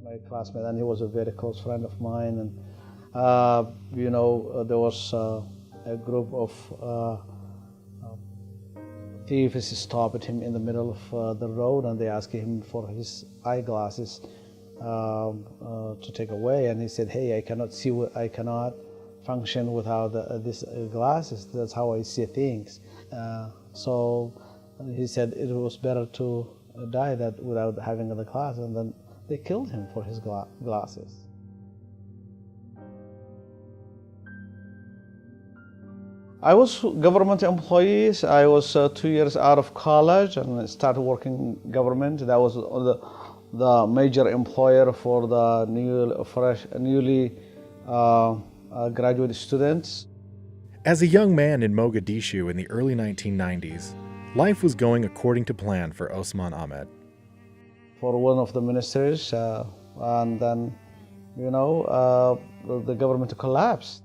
My classmate, and he was a very close friend of mine. And there was a group of thieves stopped him in the middle of the road, and they asked him for his eyeglasses to take away. And he said, "Hey, I cannot see. I cannot function without these glasses. That's how I see things." So he said it was better to die that without having the glasses, and then they killed him for his glasses. I was government employee. I was 2 years out of college and started working in government. That was the major employer for the newly graduate students. As a young man in Mogadishu in the early 1990s, life was going according to plan for Osman Ahmed. For one of the ministers, and then, the government collapsed.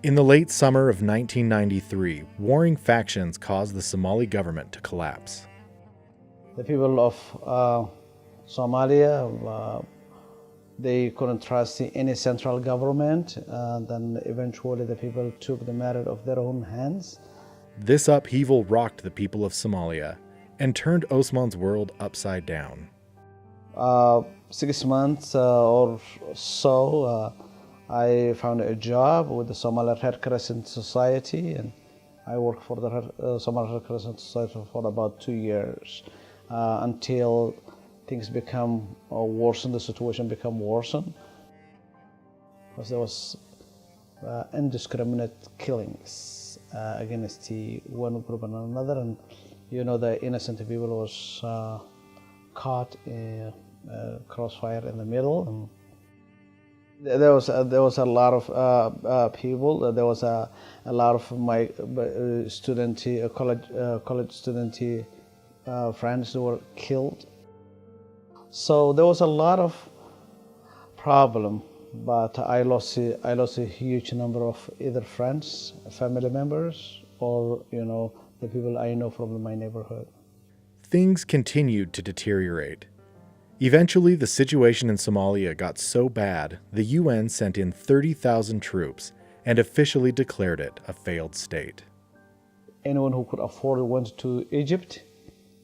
In the late summer of 1993, warring factions caused the Somali government to collapse. The people of Somalia, they couldn't trust any central government, and then eventually the people took the matter of their own hands. This upheaval rocked the people of Somalia and turned Osman's world upside down. 6 months or so, I found a job with the Somali Red Crescent Society, and I worked for the Somali Red Crescent Society for about 2 years until things become worsened, the situation become worsened, because there was indiscriminate killings against one group and another, and the innocent people was caught in crossfire in the middle. And there was a lot of people. There was a lot of my college student friends who were killed. So there was a lot of problem, but I lost a huge number of either friends, family members, or the people I know from my neighborhood. Things continued to deteriorate. Eventually, the situation in Somalia got so bad, the UN sent in 30,000 troops and officially declared it a failed state. Anyone who could afford it went to Egypt.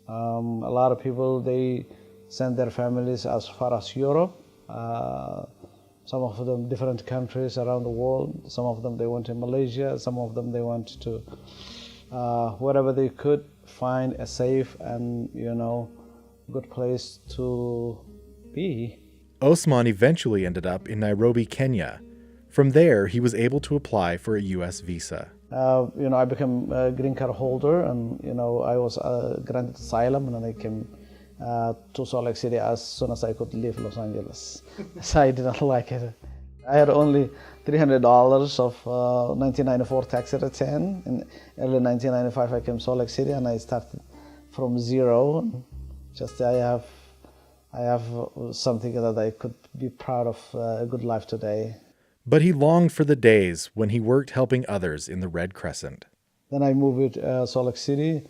A lot of people, they sent their families as far as Europe. Some of them different countries around the world. Some of them they went to Malaysia. Some of them they went to wherever they could find a safe and good place to be. Osman eventually ended up in Nairobi, Kenya. From there, he was able to apply for a U.S. visa. I became a green card holder, and I was granted asylum, and then I came to Salt Lake City as soon as I could leave Los Angeles. So I didn't like it. I had only $300 of 1994 tax return. In early 1995, I came to Salt Lake City, and I started from zero. Just I have something that I could be proud of, a good life today. But he longed for the days when he worked helping others in the Red Crescent. Then I moved to Salt Lake City.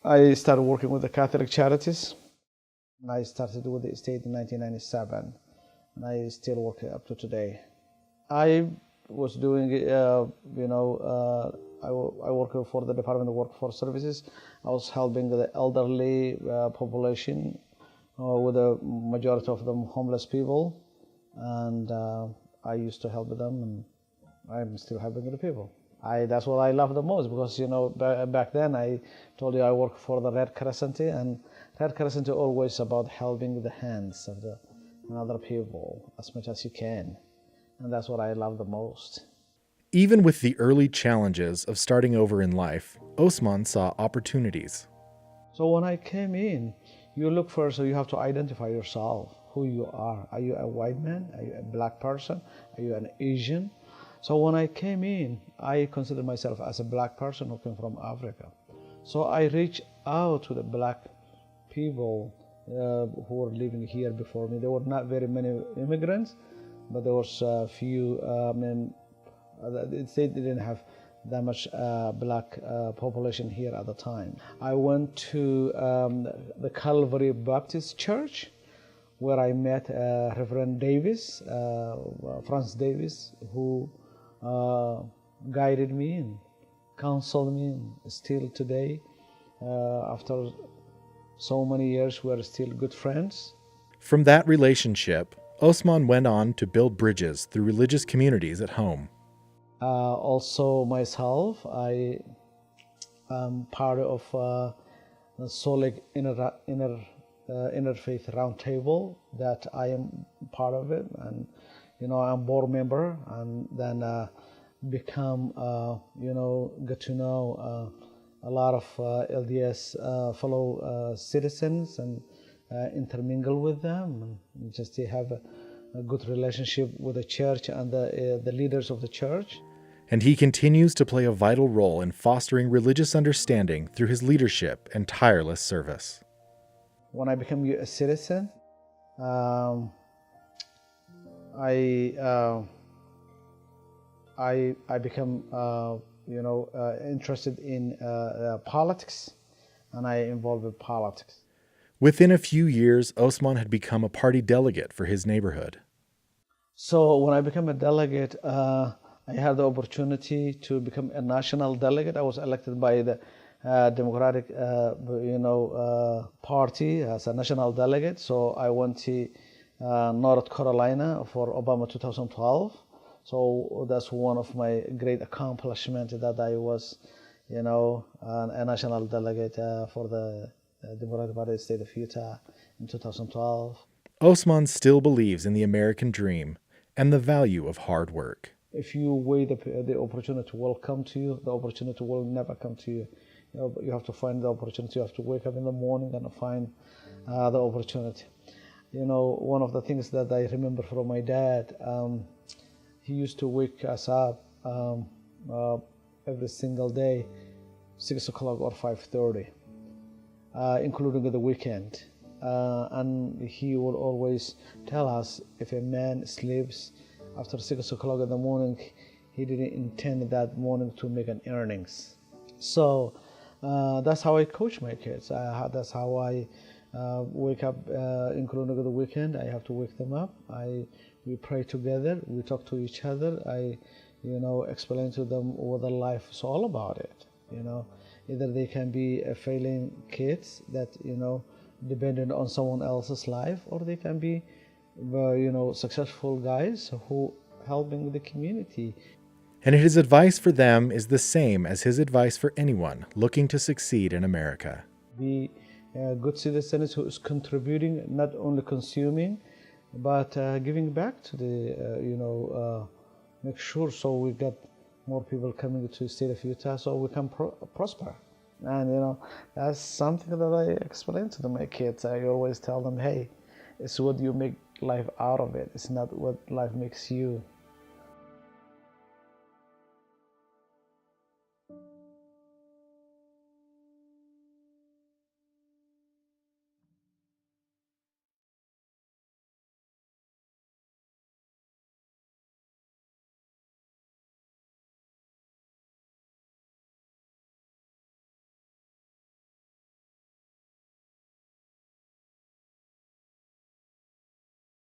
I started working with the Catholic Charities. And I started with the estate in 1997, and I still work up to today. I was doing, I work for the Department of Workforce Services. I was helping the elderly population, with a majority of them homeless people, and I used to help them, and I'm still helping the people. That's what I love the most, because back then I told you I work for the Red Crescent, and Red Crescent is always about helping the hands of the other people as much as you can, and that's what I love the most. Even with the early challenges of starting over in life, Osman saw opportunities. So when I came in, you look first, so you have to identify yourself, who you are. Are you a white man? Are you a black person? Are you an Asian? So when I came in, I considered myself as a black person who came from Africa. So I reached out to the black people who were living here before me. There were not very many immigrants, but there was a few. They didn't have that much black population here at the time. I went to the Calvary Baptist Church, where I met Reverend Davis, Francis Davis, who guided me and counseled me. And still today, after so many years, we are still good friends. From that relationship, Osman went on to build bridges through religious communities at home. Also myself, I am part of the Solik Interfaith Roundtable that I am part of it, and I'm board member, and then become get to know a lot of LDS fellow citizens and intermingle with them, and just to have a good relationship with the church and the leaders of the church. And he continues to play a vital role in fostering religious understanding through his leadership and tireless service. When I became a citizen, I become interested in politics, and I involved with politics. Within a few years, Osman had become a party delegate for his neighborhood. So when I became a delegate, I had the opportunity to become a national delegate. I was elected by the Democratic, Party as a national delegate. So I went to North Carolina for Obama 2012. So that's one of my great accomplishments, that I was, a national delegate for the Democratic Party of the state of Utah in 2012. Osman still believes in the American dream and the value of hard work. If you wait, the opportunity will come to you. The opportunity will never come to you. You have to find the opportunity. You have to wake up in the morning and find the opportunity. One of the things that I remember from my dad, he used to wake us up every single day, 6 o'clock or 5:30, including the weekend. And he would always tell us, if a man sleeps after 6 o'clock in the morning, he didn't intend that morning to make an earnings. So that's how I coach my kids. That's how I wake up, including the weekend. I have to wake them up. We pray together. We talk to each other. I explain to them what their life is all about. Either they can be failing kids that dependent on someone else's life, or they can be successful guys who helping the community. And his advice for them is the same as his advice for anyone looking to succeed in America. Be good citizens who is contributing, not only consuming, but giving back to the, make sure so we get more people coming to the state of Utah so we can prosper. And that's something that I explain to my kids. I always tell them, hey, it's what you make life out of it. It's not what life makes you.